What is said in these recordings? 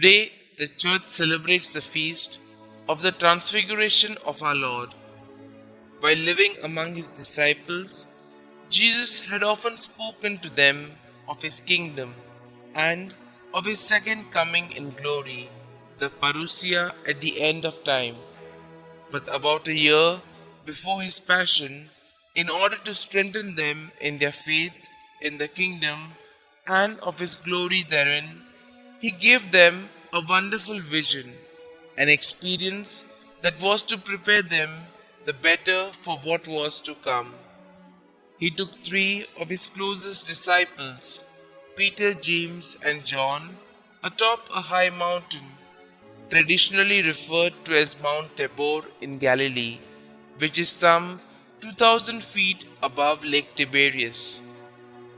Today, the Church celebrates the feast of the Transfiguration of our Lord. While living among his disciples, Jesus had often spoken to them of his kingdom and of his second coming in glory, the parousia at the end of time. But about a year before his passion, in order to strengthen them in their faith in the kingdom and of his glory therein, he gave them a wonderful vision, an experience that was to prepare them the better for what was to come. He took 3 of his closest disciples, Peter, James, and John, atop a high mountain, traditionally referred to as Mount Tabor in Galilee, which is some 2,000 feet above Lake Tiberias.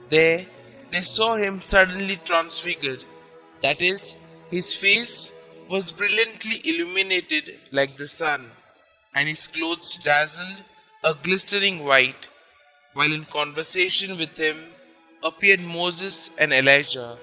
There, they saw him suddenly transfigured. That is, his face was brilliantly illuminated like the sun, and his clothes dazzled a glistening white, while in conversation with him appeared Moses and Elijah.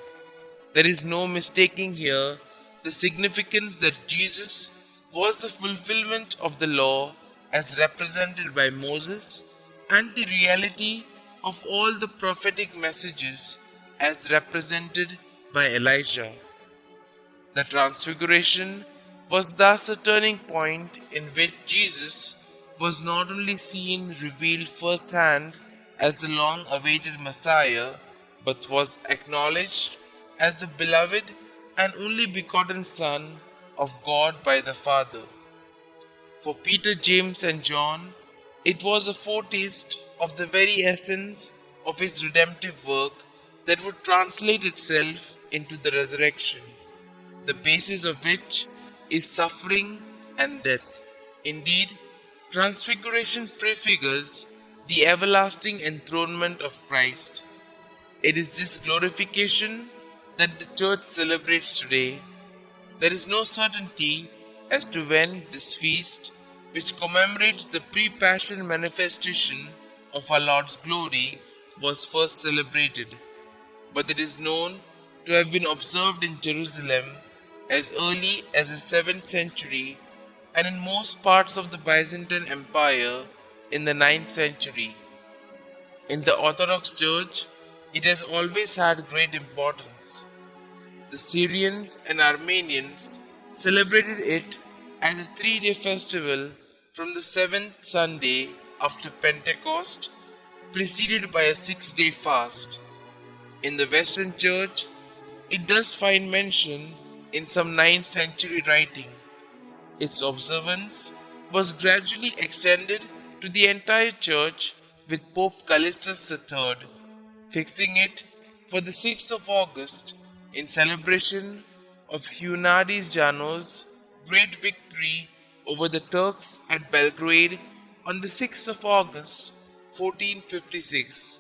There is no mistaking here the significance that Jesus was the fulfillment of the law as represented by Moses and the reality of all the prophetic messages as represented by Elijah. The Transfiguration was thus a turning point in which Jesus was not only seen revealed firsthand as the long-awaited Messiah, but was acknowledged as the beloved and only begotten Son of God by the Father. For Peter, James, and John, it was a foretaste of the very essence of his redemptive work that would translate itself into the resurrection, the basis of which is suffering and death. Indeed, Transfiguration prefigures the everlasting enthronement of Christ. It is this glorification that the Church celebrates today. There is no certainty as to when this feast, which commemorates the pre-passion manifestation of our Lord's glory, was first celebrated, but it is known to have been observed in Jerusalem as early as the 7th century and in most parts of the Byzantine Empire in the 9th century. In the Orthodox Church, it has always had great importance. The Syrians and Armenians celebrated it as a 3-day festival from the 7th Sunday after Pentecost, preceded by a 6-day fast. In the Western Church, it does find mention in some 9th century writing. Its observance was gradually extended to the entire Church with Pope Callistus III, fixing it for the 6th of August in celebration of Hunadi Jano's great victory over the Turks at Belgrade on the 6th of August 1456.